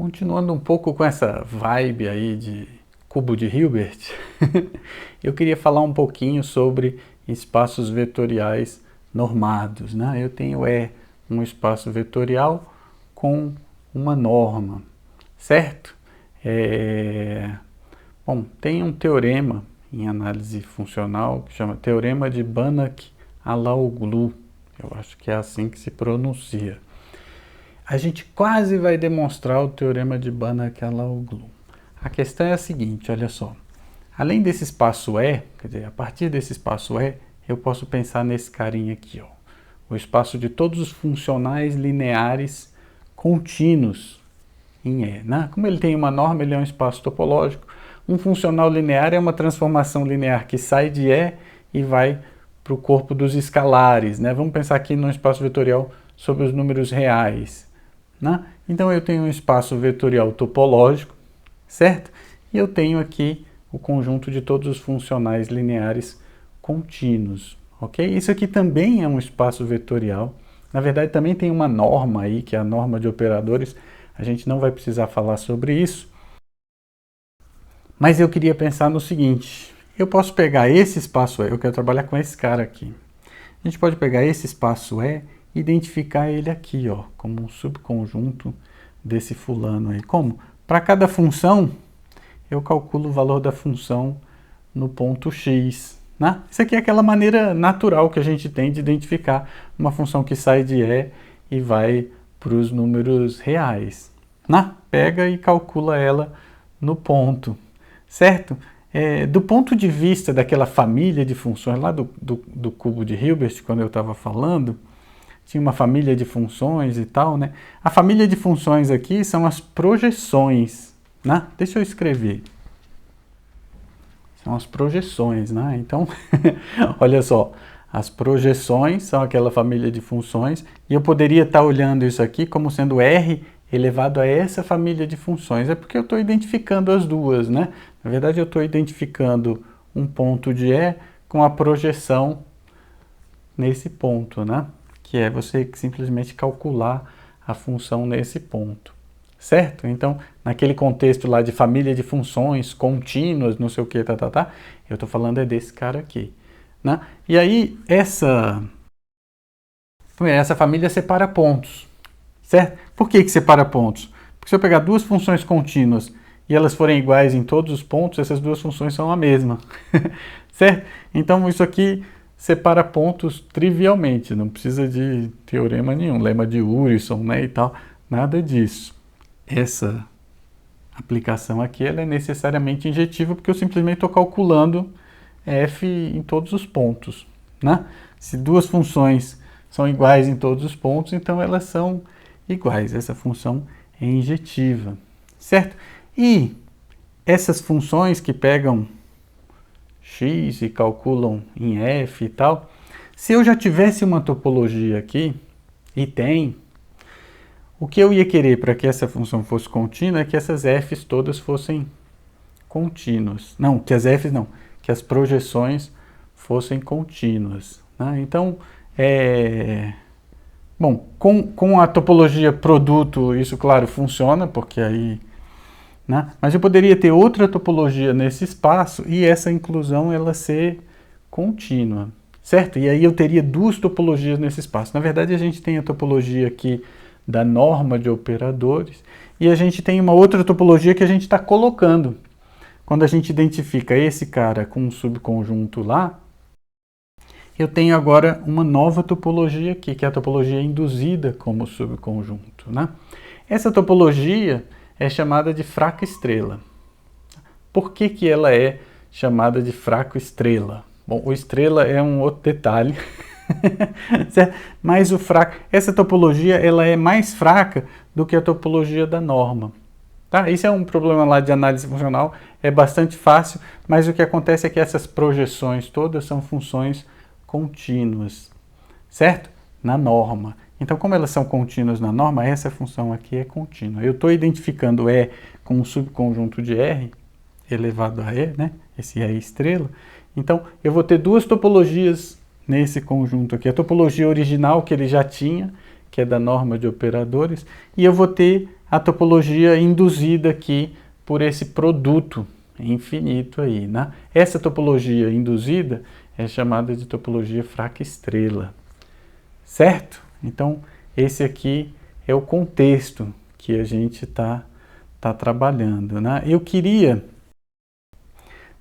Continuando um pouco com essa vibe aí de cubo de Hilbert, eu queria falar um pouquinho sobre espaços vetoriais normados, né? Eu tenho um espaço vetorial com uma norma, certo? Bom, tem um teorema em análise funcional que chama Teorema de Banach-Alaoglu, eu acho que é assim que se pronuncia. A gente quase vai demonstrar o teorema de Banach-Alaoglu. A questão é a seguinte, olha só. Além desse espaço E, quer dizer, a partir desse espaço E, eu posso pensar nesse carinha aqui, ó. O espaço de todos os funcionais lineares contínuos em E, né? Como ele tem uma norma, ele é um espaço topológico. Um funcional linear é uma transformação linear que sai de E e vai para o corpo dos escalares, né? Vamos pensar aqui no espaço vetorial sobre os números reais, né? Então eu tenho um espaço vetorial topológico, certo? E eu tenho aqui o conjunto de todos os funcionais lineares contínuos, ok? Isso aqui também é um espaço vetorial. Na verdade, também tem uma norma aí, que é a norma de operadores. A gente não vai precisar falar sobre isso. Mas eu queria pensar no seguinte. Eu posso pegar esse espaço E, eu quero trabalhar com esse cara aqui. A gente pode pegar esse espaço E e identificar ele aqui, ó, como um subconjunto desse fulano aí. Como? Para cada função, eu calculo o valor da função no ponto x, né? Isso aqui é aquela maneira natural que a gente tem de identificar uma função que sai de E e vai para os números reais, né? Pega e calcula ela no ponto, certo? Do ponto de vista daquela família de funções lá do cubo de Hilbert, quando eu estava falando, tinha uma família de funções e tal, né? A família de funções aqui são as projeções, né? Deixa eu escrever. São as projeções, né? Então, olha só, as projeções são aquela família de funções e eu poderia estar olhando isso aqui como sendo R elevado a essa família de funções. É porque eu estou identificando as duas, né? Na verdade, eu estou identificando um ponto de E com a projeção nesse ponto, né? Que é você simplesmente calcular a função nesse ponto, certo? Então, naquele contexto lá de família de funções contínuas, não sei o que, eu estou falando desse cara aqui, né? E aí, essa família separa pontos, certo? Por que separa pontos? Porque se eu pegar duas funções contínuas e elas forem iguais em todos os pontos, essas duas funções são a mesma, certo? Então, isso aqui separa pontos trivialmente, não precisa de teorema nenhum, lema de Urysohn, né, e tal, nada disso. Essa aplicação aqui ela é necessariamente injetiva porque eu simplesmente estou calculando f em todos os pontos, né? Se duas funções são iguais em todos os pontos, então elas são iguais. Essa função é injetiva, certo? E essas funções que pegam x e calculam em f e tal, se eu já tivesse uma topologia aqui, e tem, o que eu ia querer para que essa função fosse contínua é que essas f's todas fossem contínuas. Não, que as f's não, que as projeções fossem contínuas, né? Então, bom, com a topologia produto, isso, claro, funciona, porque aí, né? Mas eu poderia ter outra topologia nesse espaço e essa inclusão ela ser contínua, certo? E aí eu teria duas topologias nesse espaço. Na verdade, a gente tem a topologia aqui da norma de operadores e a gente tem uma outra topologia que a gente está colocando. Quando a gente identifica esse cara com um subconjunto lá, eu tenho agora uma nova topologia aqui, que é a topologia induzida como subconjunto, né? Essa topologia é chamada de fraca estrela. Por que que ela é chamada de fraco estrela? Bom, o estrela é um outro detalhe, mas essa topologia ela é mais fraca do que a topologia da norma. Tá? Isso é um problema lá de análise funcional, é bastante fácil, mas o que acontece é que essas projeções todas são funções contínuas, certo? Na norma. Então, como elas são contínuas na norma, essa função aqui é contínua. Eu estou identificando E com um subconjunto de R elevado a E, né? Esse E estrela. Então, eu vou ter duas topologias nesse conjunto aqui. A topologia original que ele já tinha, que é da norma de operadores, e eu vou ter a topologia induzida aqui por esse produto infinito aí, né? Essa topologia induzida é chamada de topologia fraca estrela, certo? Então, esse aqui é o contexto que a gente tá trabalhando, né? Eu queria,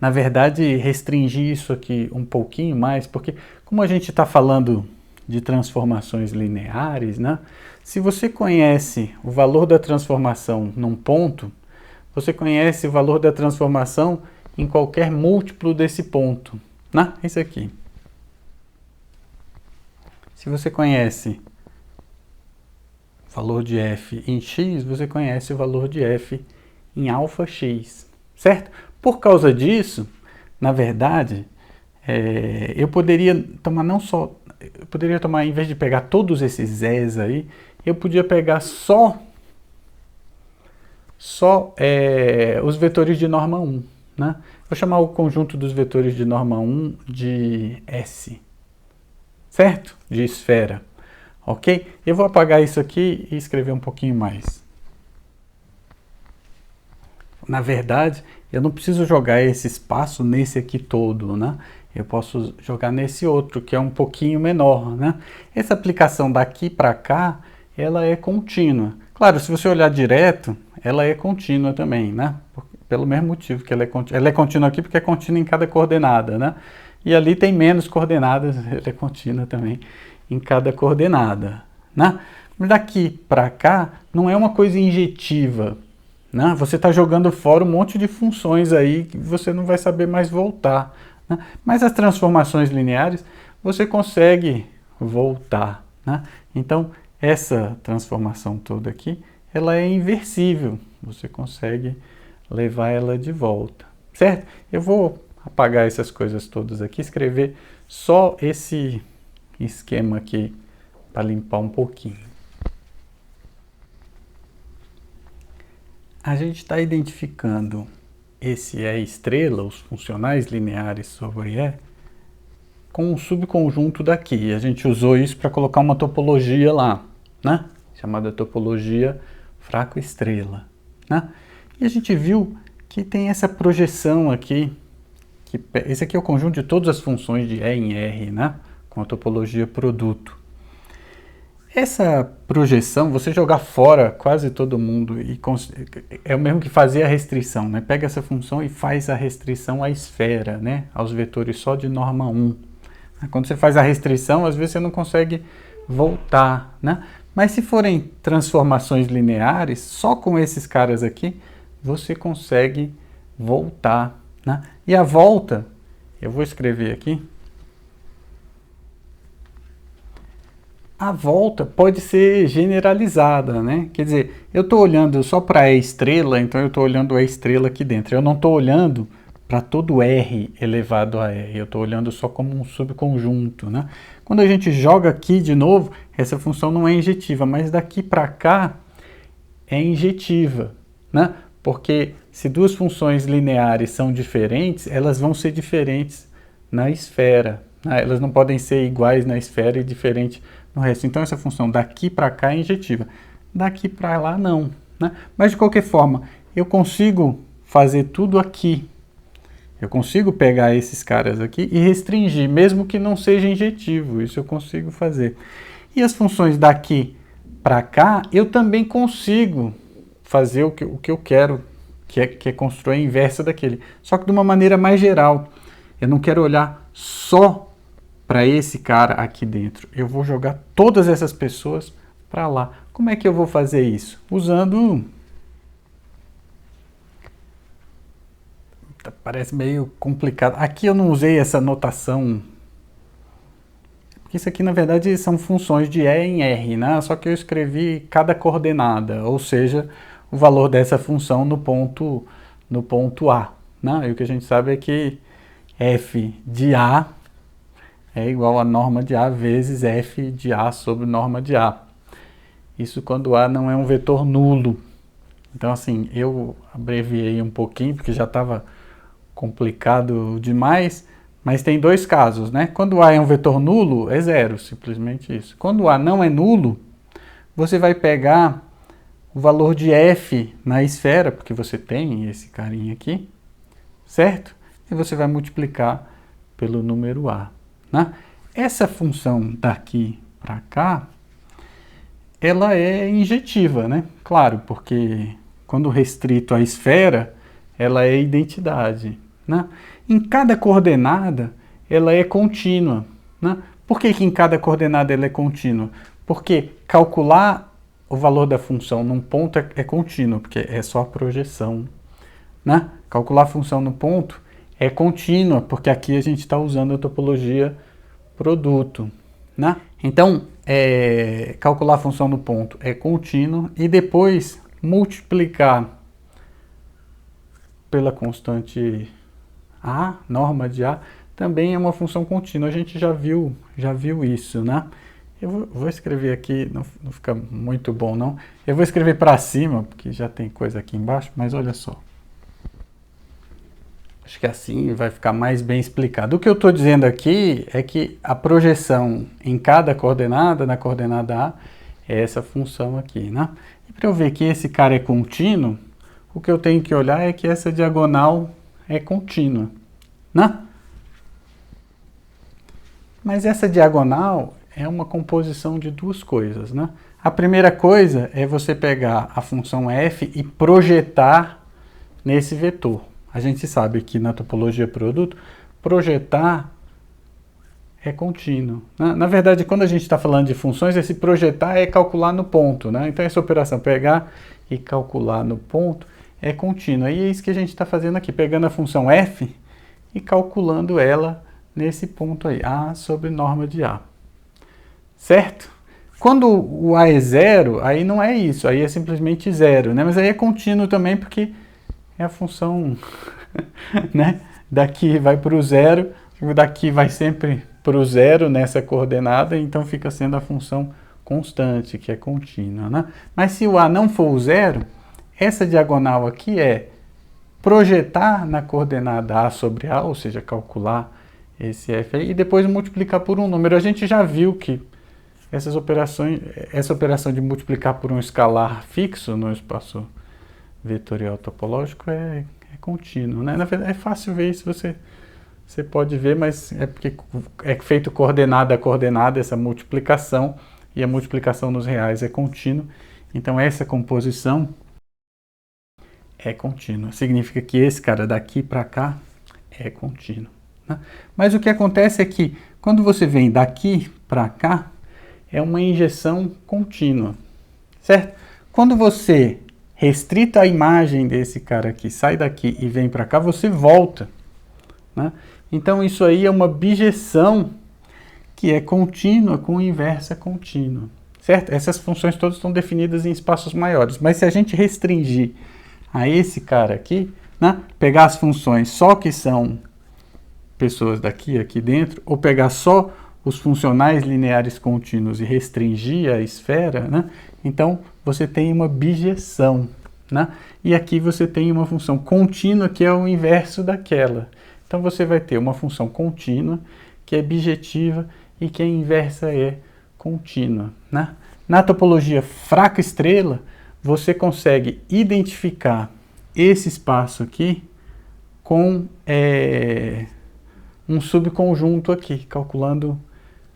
na verdade, restringir isso aqui um pouquinho mais, porque como a gente está falando de transformações lineares, né? Se você conhece o valor da transformação num ponto, você conhece o valor da transformação em qualquer múltiplo desse ponto, né? Isso aqui. Se você conhece o valor de f em x, você conhece o valor de f em alfa x, certo? Por causa disso, na verdade, eu poderia tomar não só... Eu poderia tomar, em vez de pegar todos esses z's aí, eu podia pegar só os vetores de norma 1, né? Vou chamar o conjunto dos vetores de norma 1 de S, certo? De esfera, ok? Eu vou apagar isso aqui e escrever um pouquinho mais. Na verdade, eu não preciso jogar esse espaço nesse aqui todo, né? Eu posso jogar nesse outro, que é um pouquinho menor, né? Essa aplicação daqui para cá, ela é contínua. Claro, se você olhar direto, ela é contínua também, né? Pelo mesmo motivo que ela é contínua aqui, porque é contínua em cada coordenada, né? E ali tem menos coordenadas, ela é contínua também em cada coordenada, né? Mas daqui para cá, não é uma coisa injetiva, né? Você está jogando fora um monte de funções aí que você não vai saber mais voltar, né? Mas as transformações lineares, você consegue voltar, né? Então, essa transformação toda aqui, ela é inversível. Você consegue levar ela de volta, certo? Eu vou apagar essas coisas todas aqui, escrever só esse esquema aqui para limpar um pouquinho. A gente está identificando esse E estrela, os funcionais lineares sobre E, com um subconjunto daqui. A gente usou isso para colocar uma topologia lá, né? Chamada topologia fraco estrela, né? E a gente viu que tem essa projeção aqui, esse aqui é o conjunto de todas as funções de E em R, né? Com a topologia produto. Essa projeção, você jogar fora quase todo mundo, é o mesmo que fazer a restrição, né? Pega essa função e faz a restrição à esfera, né? Aos vetores só de norma 1. Quando você faz a restrição, às vezes você não consegue voltar, né? Mas se forem transformações lineares, só com esses caras aqui, você consegue voltar, né? E a volta, eu vou escrever aqui, a volta pode ser generalizada, né? Quer dizer, eu estou olhando só para a estrela, então eu estou olhando a estrela aqui dentro. Eu não estou olhando para todo R elevado a R, eu estou olhando só como um subconjunto, né? Quando a gente joga aqui de novo, essa função não é injetiva, mas daqui para cá é injetiva, né? Porque se duas funções lineares são diferentes, elas vão ser diferentes na esfera, né? Elas não podem ser iguais na esfera e diferentes no resto. Então essa função daqui para cá é injetiva, daqui para lá não, né? Mas de qualquer forma, eu consigo fazer tudo aqui. Eu consigo pegar esses caras aqui e restringir, mesmo que não seja injetivo, isso eu consigo fazer. E as funções daqui para cá, eu também consigo fazer o que eu quero, que é construir a inversa daquele. Só que de uma maneira mais geral. Eu não quero olhar só para esse cara aqui dentro. Eu vou jogar todas essas pessoas para lá. Como é que eu vou fazer isso? Usando... Parece meio complicado. Aqui eu não usei essa notação, porque isso aqui na verdade são funções de E em R, né? Só que eu escrevi cada coordenada, ou seja, o valor dessa função no ponto A, né? E o que a gente sabe é que f de A é igual a norma de A vezes f de A sobre norma de A. Isso quando A não é um vetor nulo. Então assim, eu abreviei um pouquinho, porque já estava complicado demais, mas tem dois casos, né? Quando A é um vetor nulo, é zero, simplesmente isso. Quando A não é nulo, você vai pegar o valor de f na esfera, porque você tem esse carinha aqui, certo? E você vai multiplicar pelo número a, né? Essa função daqui para cá, ela é injetiva, né? Claro, porque quando restrito à esfera, ela é identidade, né? Em cada coordenada, ela é contínua, né? Por que em cada coordenada ela é contínua? Porque calcular o valor da função num ponto é contínuo, porque é só a projeção, né? Calcular a função no ponto é contínua, porque aqui a gente está usando a topologia produto, né? Então, calcular a função no ponto é contínuo e depois multiplicar pela constante a, norma de a, também é uma função contínua. A gente já viu isso, né? Eu vou escrever aqui, não fica muito bom não. Eu vou escrever para cima, porque já tem coisa aqui embaixo, mas olha só. Acho que assim vai ficar mais bem explicado. O que eu estou dizendo aqui é que a projeção em cada coordenada, na coordenada A, é essa função aqui, né? E para eu ver que esse cara é contínuo, o que eu tenho que olhar é que essa diagonal é contínua, né? Mas essa diagonal é uma composição de duas coisas, né? A primeira coisa é você pegar a função f e projetar nesse vetor. A gente sabe que na topologia produto, projetar é contínuo, né? Na verdade, quando a gente está falando de funções, esse projetar é calcular no ponto, né? Então, essa operação pegar e calcular no ponto é contínua. E é isso que a gente está fazendo aqui, pegando a função f e calculando ela nesse ponto aí, a sobre norma de a. Certo? Quando o a é zero, aí não é isso, aí é simplesmente zero, né? Mas aí é contínuo também, porque é a função, né? Daqui vai para o zero, daqui vai sempre para o zero nessa coordenada, então fica sendo a função constante, que é contínua, né? Mas se o a não for o zero, essa diagonal aqui é projetar na coordenada a sobre a, ou seja, calcular esse f aí, e depois multiplicar por um número. A gente já viu que essa operação de multiplicar por um escalar fixo no espaço vetorial topológico é contínuo, né? Na verdade, é fácil ver isso, você pode ver, mas é porque é feito coordenada a coordenada essa multiplicação, e a multiplicação nos reais é contínua. Então, essa composição é contínua. Significa que esse cara daqui para cá é contínuo, né? Mas o que acontece é que, quando você vem daqui para cá, é uma injeção contínua, certo? Quando você restrita a imagem desse cara aqui, sai daqui e vem para cá, você volta, né? Então isso aí é uma bijeção que é contínua com inversa contínua, certo? Essas funções todas estão definidas em espaços maiores, mas se a gente restringir a esse cara aqui, né? Pegar as funções só que são pessoas daqui, aqui dentro, ou pegar só os funcionais lineares contínuos e restringir a esfera, né? Então, você tem uma bijeção, né? E aqui você tem uma função contínua que é o inverso daquela. Então, você vai ter uma função contínua que é bijetiva e que a inversa é contínua, né? Na topologia fraca estrela, você consegue identificar esse espaço aqui com um subconjunto aqui, calculando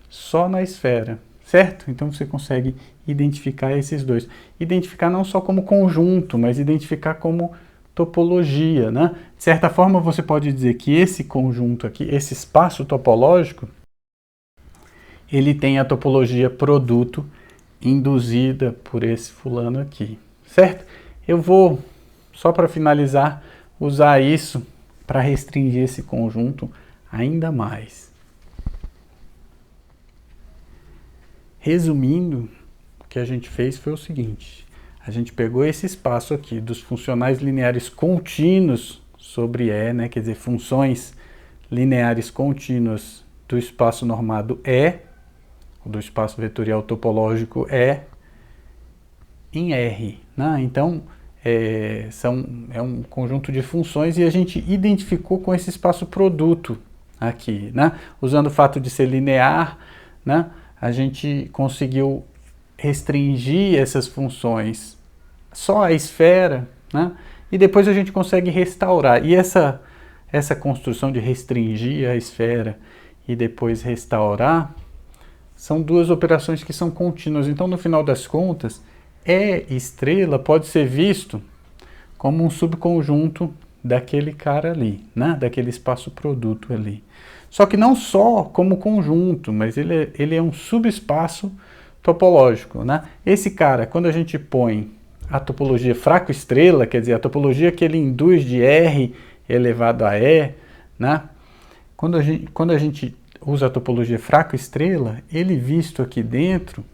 só na esfera, certo? Então você consegue identificar esses dois. Identificar não só como conjunto, mas identificar como topologia, né? De certa forma, você pode dizer que esse conjunto aqui, esse espaço topológico, ele tem a topologia produto induzida por esse fulano aqui, certo? Eu vou, só para finalizar, usar isso para restringir esse conjunto ainda mais. Resumindo, o que a gente fez foi o seguinte: a gente pegou esse espaço aqui dos funcionais lineares contínuos sobre E, né? Quer dizer, funções lineares contínuas do espaço normado E, do espaço vetorial topológico E, em R, né? Então, é um conjunto de funções e a gente identificou com esse espaço produto aqui, né? Usando o fato de ser linear, né? A gente conseguiu restringir essas funções só a esfera, né? E depois a gente consegue restaurar. E essa construção de restringir a esfera e depois restaurar são duas operações que são contínuas. Então, no final das contas, E estrela pode ser visto como um subconjunto daquele cara ali, né? Daquele espaço produto ali. Só que não só como conjunto, mas ele é um subespaço topológico, né? Esse cara, quando a gente põe a topologia fraco-estrela, quer dizer, a topologia que ele induz de R elevado a E, né? Quando a gente usa a topologia fraco-estrela, ele visto aqui dentro,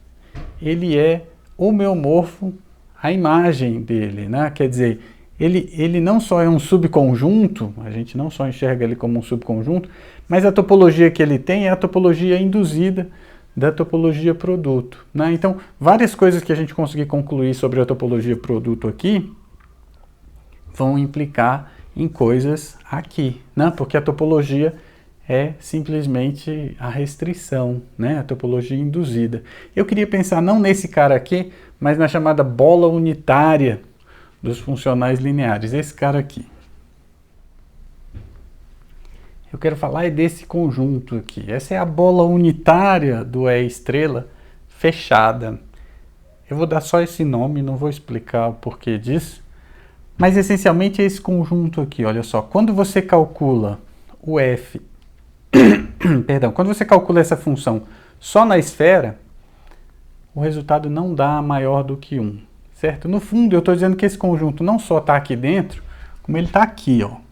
ele é homeomorfo à imagem dele, né? Quer dizer, ele não só é um subconjunto, a gente não só enxerga ele como um subconjunto, mas a topologia que ele tem é a topologia induzida da topologia produto, né? Então, várias coisas que a gente conseguir concluir sobre a topologia produto aqui vão implicar em coisas aqui, né? Porque a topologia é simplesmente a restrição, né? A topologia induzida. Eu queria pensar não nesse cara aqui, mas na chamada bola unitária dos funcionais lineares, esse cara aqui. Eu quero falar desse conjunto aqui. Essa é a bola unitária do E estrela fechada. Eu vou dar só esse nome, não vou explicar o porquê disso, mas essencialmente é esse conjunto aqui, olha só. Quando você calcula o f, perdão, quando você calcula essa função só na esfera, o resultado não dá maior do que 1, certo? No fundo, eu estou dizendo que esse conjunto não só está aqui dentro, como ele está aqui, ó.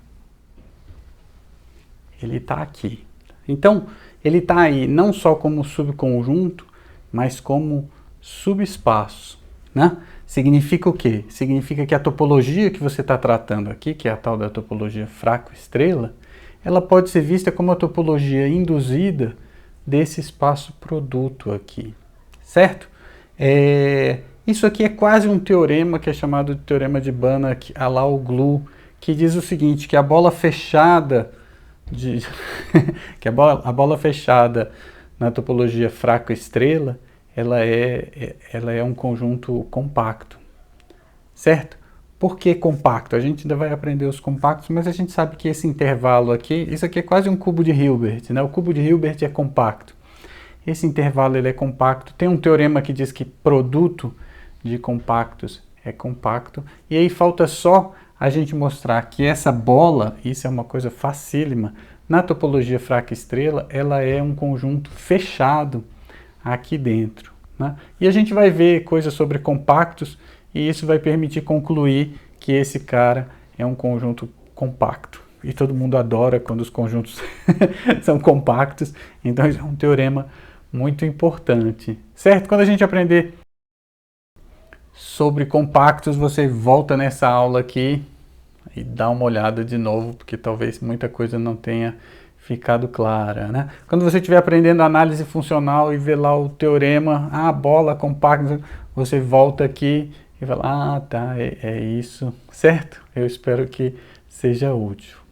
Ele está aqui. Então, ele está aí não só como subconjunto, mas como subespaço, né? Significa o quê? Significa que a topologia que você está tratando aqui, que é a tal da topologia fraco-estrela, ela pode ser vista como a topologia induzida desse espaço produto aqui, certo? Isso aqui é quase um teorema que é chamado de teorema de Banach-Alaoglu, que diz o seguinte, que a bola fechada que a bola fechada na topologia fraco-estrela, ela é um conjunto compacto, certo? Por que compacto? A gente ainda vai aprender os compactos, mas a gente sabe que esse intervalo aqui, isso aqui é quase um cubo de Hilbert, né? O cubo de Hilbert é compacto. Esse intervalo ele é compacto. Tem um teorema que diz que produto de compactos é compacto. E aí falta só a gente mostrar que essa bola, isso é uma coisa facílima, na topologia fraca-estrela, ela é um conjunto fechado aqui dentro, né? E a gente vai ver coisas sobre compactos e isso vai permitir concluir que esse cara é um conjunto compacto. E todo mundo adora quando os conjuntos são compactos, então isso é um teorema muito importante, certo? Quando a gente aprender sobre compactos, você volta nessa aula aqui e dá uma olhada de novo, porque talvez muita coisa não tenha ficado clara, né? Quando você estiver aprendendo análise funcional e ver lá o teorema, bola compacta, você volta aqui e fala, tá, é isso, certo? Eu espero que seja útil.